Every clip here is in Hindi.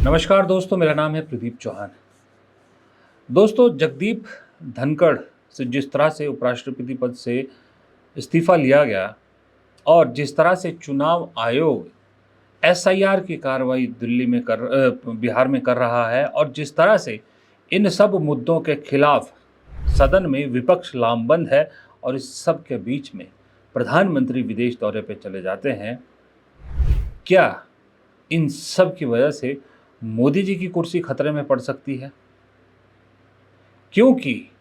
नमस्कार दोस्तों, मेरा नाम है प्रदीप चौहान। दोस्तों, जगदीप धनखड़ से जिस तरह से उपराष्ट्रपति पद से इस्तीफा लिया गया और जिस तरह से चुनाव आयोग एसआईआर की कार्रवाई बिहार में कर रहा है और जिस तरह से इन सब मुद्दों के खिलाफ सदन में विपक्ष लामबंद है और इस सब के बीच में प्रधानमंत्री विदेश दौरे पे चले जाते हैं, क्या इन सब की वजह से मोदी जी की कुर्सी खतरे में पड़ सकती है? क्योंकि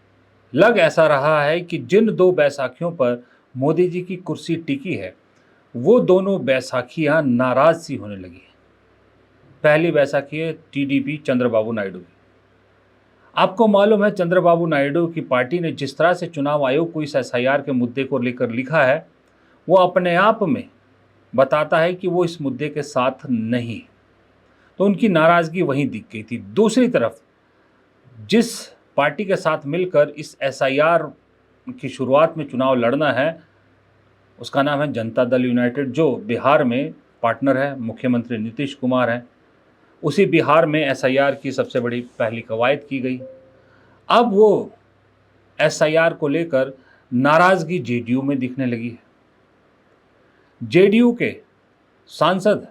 लग ऐसा रहा है कि जिन दो बैसाखियों पर मोदी जी की कुर्सी टिकी है, वो दोनों बैसाखियां नाराज सी होने लगी है। पहली बैसाखी है टीडीपी चंद्रबाबू नायडू की। आपको मालूम है, चंद्रबाबू नायडू की पार्टी ने जिस तरह से चुनाव आयोग को इस एसआईआर के मुद्दे को लेकर लिखा है, वो अपने आप में बताता है कि वो इस मुद्दे के साथ नहीं। तो उनकी नाराजगी वहीं दिख गई थी। दूसरी तरफ जिस पार्टी के साथ मिलकर इस एसआईआर की शुरुआत में चुनाव लड़ना है, उसका नाम है जनता दल यूनाइटेड, जो बिहार में पार्टनर है, मुख्यमंत्री नीतीश कुमार हैं। उसी बिहार में एसआईआर की सबसे बड़ी पहली कवायद की गई। अब वो एसआईआर को लेकर नाराजगी जेडीयू में दिखने लगी है। जेडीयू के सांसद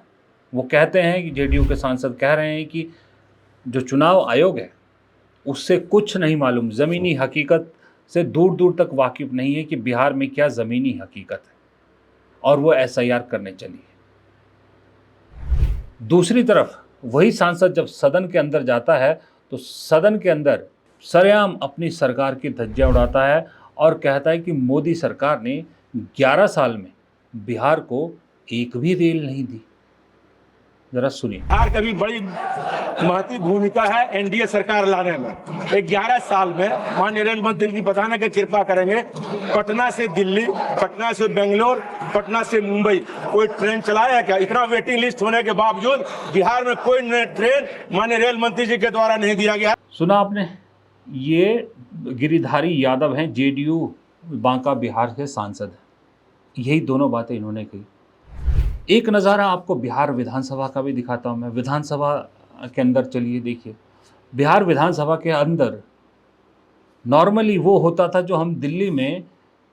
वो कहते हैं कि जेडीयू के सांसद कह रहे हैं कि जो चुनाव आयोग है उससे कुछ नहीं मालूम, ज़मीनी हकीकत से दूर दूर तक वाकिफ नहीं है कि बिहार में क्या ज़मीनी हकीकत है, और वो एसआईआर करने चली है। दूसरी तरफ वही सांसद जब सदन के अंदर जाता है तो सदन के अंदर सरेआम अपनी सरकार की धज्जियां उड़ाता है और कहता है कि मोदी सरकार ने 11 साल में बिहार को एक भी रेल नहीं दी। जरा सुनिए। बिहार का भी बड़ी महत्वपूर्ण भूमिका है एनडीए सरकार लाने में। 11 साल में माननीय रेल मंत्री जी बताने की कृपा करेंगे, पटना से दिल्ली, पटना से बेंगलोर, पटना से मुंबई कोई ट्रेन चलाया क्या? इतना वेटिंग लिस्ट होने के बावजूद बिहार में कोई ट्रेन माननीय रेल मंत्री जी के द्वारा नहीं दिया गया। सुना आपने? ये गिरिधारी यादव हैं, जेडीयू बांका बिहार के सांसद हैं। यही दोनों बातें इन्होंने कही। एक नज़ारा आपको बिहार विधानसभा का भी दिखाता हूँ मैं। विधानसभा के अंदर चलिए देखिए। बिहार विधानसभा के अंदर नॉर्मली वो होता था जो हम दिल्ली में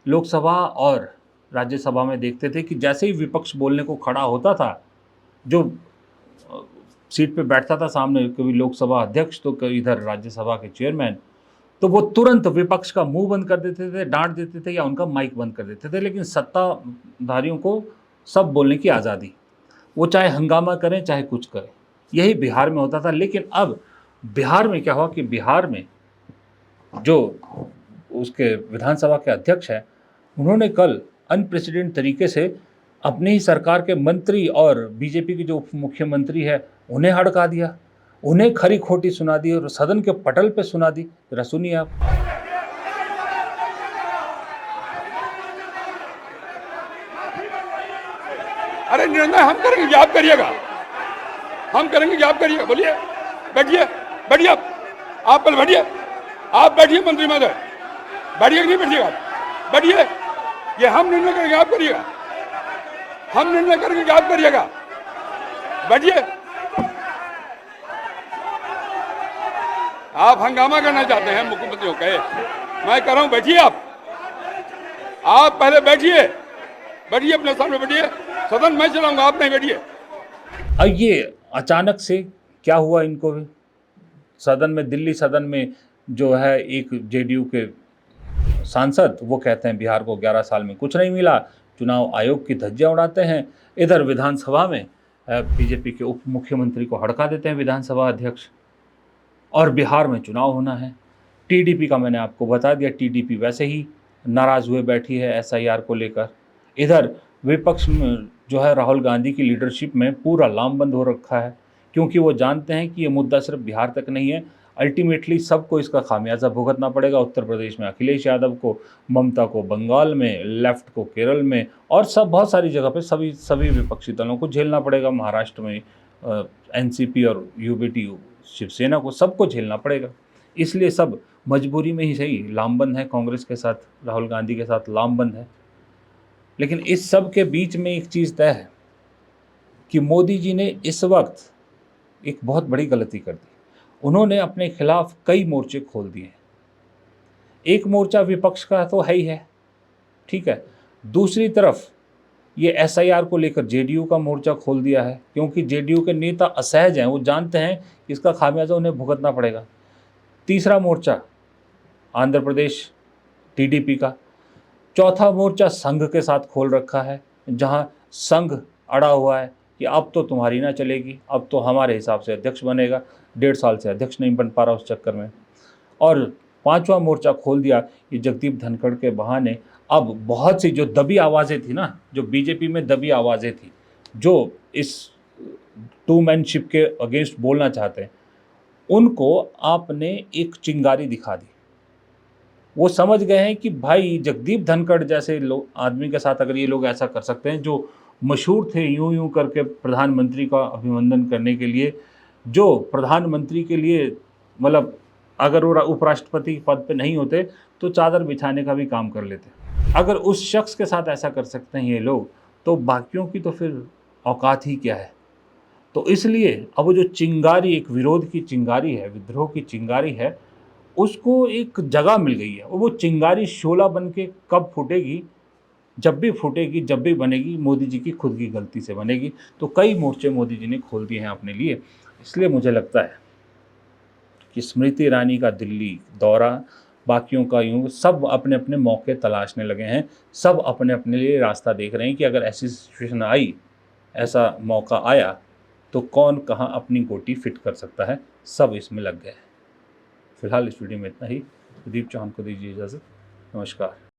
लोकसभा और राज्यसभा में देखते थे कि जैसे ही विपक्ष बोलने को खड़ा होता था, जो सीट पे बैठता था सामने, कभी लोकसभा अध्यक्ष तो कभी इधर राज्यसभा के चेयरमैन, तो वो तुरंत विपक्ष का मुंह बंद कर देते थे, डांट देते थे या उनका माइक बंद कर देते थे। लेकिन सत्ताधारियों को सब बोलने की आज़ादी, वो चाहे हंगामा करें चाहे कुछ करें, यही बिहार में होता था। लेकिन अब बिहार में क्या हुआ कि बिहार में जो उसके विधानसभा के अध्यक्ष हैं, उन्होंने कल अनप्रेसिडेंट तरीके से अपनी ही सरकार के मंत्री और बीजेपी के जो उप मुख्यमंत्री है उन्हें हड़का दिया, उन्हें खरी खोटी सुना दी और सदन के पटल पे सुना दी। जरा सुनिए आप। अरे निर्णय हम करेंगे, आप करिएगा, हम करेंगे, आप करिएगा। बोलिए, बैठिए, बैठिए आप पहले बैठिए, आप बैठिए मंत्री महोदय, बैठिए कि नहीं बैठिएगा? बैठिए, ये हम निर्णय करेंगे, आप करिएगा, हम निर्णय करेंगे, आप करिएगा। बैठिए। आप हंगामा करना चाहते हैं मुख्यमंत्री को कहे, मैं कह रहा हूं बैठिए, आप पहले बैठिए, बैठिए अपने सामने बैठिए, सदन मैं चलाऊंगा, आप नहीं बैठिए। अब ये अचानक से क्या हुआ इनको सदन में, दिल्ली सदन में जो है एक जेडीयू के सांसद वो कहते हैं बिहार को 11 साल में कुछ नहीं मिला, चुनाव आयोग की धज्जियां उड़ाते हैं। इधर विधानसभा में बीजेपी के उप मुख्यमंत्री को हड़का देते हैं विधानसभा अध्यक्ष, और बिहार में चुनाव होना है। टीडीपी का मैंने आपको बता दिया, टीडीपी वैसे ही नाराज़ हुए बैठी है एसआईआर को लेकर। इधर विपक्ष में जो है राहुल गांधी की लीडरशिप में पूरा लामबंद हो रखा है, क्योंकि वो जानते हैं कि ये मुद्दा सिर्फ बिहार तक नहीं है, अल्टीमेटली सबको इसका खामियाजा भुगतना पड़ेगा। उत्तर प्रदेश में अखिलेश यादव को, ममता को बंगाल में, लेफ्ट को केरल में, और सब बहुत सारी जगह पे सभी विपक्षी दलों को झेलना पड़ेगा। महाराष्ट्र में एनसीपी और यूबीटी शिवसेना को, सबको झेलना पड़ेगा। इसलिए सब मजबूरी में ही सही लामबंद है, कांग्रेस के साथ, राहुल गांधी के साथ लामबंद है। लेकिन इस सब के बीच में एक चीज़ तय है कि मोदी जी ने इस वक्त एक बहुत बड़ी गलती कर दी। उन्होंने अपने खिलाफ कई मोर्चे खोल दिए हैं। एक मोर्चा विपक्ष का तो है ही है, ठीक है। दूसरी तरफ ये एसआईआर को लेकर जेडीयू का मोर्चा खोल दिया है, क्योंकि जेडीयू के नेता असहज हैं, वो जानते हैं कि इसका खामियाजा उन्हें भुगतना पड़ेगा। तीसरा मोर्चा आंध्र प्रदेश टीडीपी का। चौथा मोर्चा संघ के साथ खोल रखा है, जहां संघ अड़ा हुआ है कि अब तो तुम्हारी ना चलेगी, अब तो हमारे हिसाब से अध्यक्ष बनेगा। 1.5 साल से अध्यक्ष नहीं बन पा रहा उस चक्कर में। और पांचवा मोर्चा खोल दिया कि जगदीप धनखड़ के बहाने अब बहुत सी जो दबी आवाज़ें थी ना, जो बीजेपी में दबी आवाज़ें थी, जो इस टू मैनशिप के अगेंस्ट बोलना चाहते हैं, उनको आपने एक चिंगारी दिखा दी। वो समझ गए हैं कि भाई जगदीप धनखड़ जैसे लोग आदमी के साथ अगर ये लोग ऐसा कर सकते हैं, जो मशहूर थे यूं यूं करके प्रधानमंत्री का अभिनंदन करने के लिए, जो प्रधानमंत्री के लिए मतलब अगर वो उपराष्ट्रपति पद पे नहीं होते तो चादर बिछाने का भी काम कर लेते। अगर उस शख्स के साथ ऐसा कर सकते हैं ये लोग, तो बाकियों की तो फिर औकात ही क्या है। तो इसलिए अब वो जो चिंगारी, एक विरोध की चिंगारी है, विद्रोह की चिंगारी है, उसको एक जगह मिल गई है। और वो चिंगारी शोला बन के कब फूटेगी? जब भी फूटेगी, जब भी बनेगी, मोदी जी की खुद की गलती से बनेगी। तो कई मोर्चे मोदी जी ने खोल दिए हैं अपने लिए। इसलिए मुझे लगता है कि स्मृति ईरानी का दिल्ली दौरा, बाकियों का यूँ, सब अपने अपने मौके तलाशने लगे हैं। सब अपने अपने लिए रास्ता देख रहे हैं कि अगर ऐसी सिचुएशन आई, ऐसा मौका आया, तो कौन कहाँ अपनी गोटी फिट कर सकता है। सब इसमें लग गए हैं। फिलहाल इस वीडियो में इतना ही। प्रदीप चौहान को दीजिए इजाज़त। नमस्कार।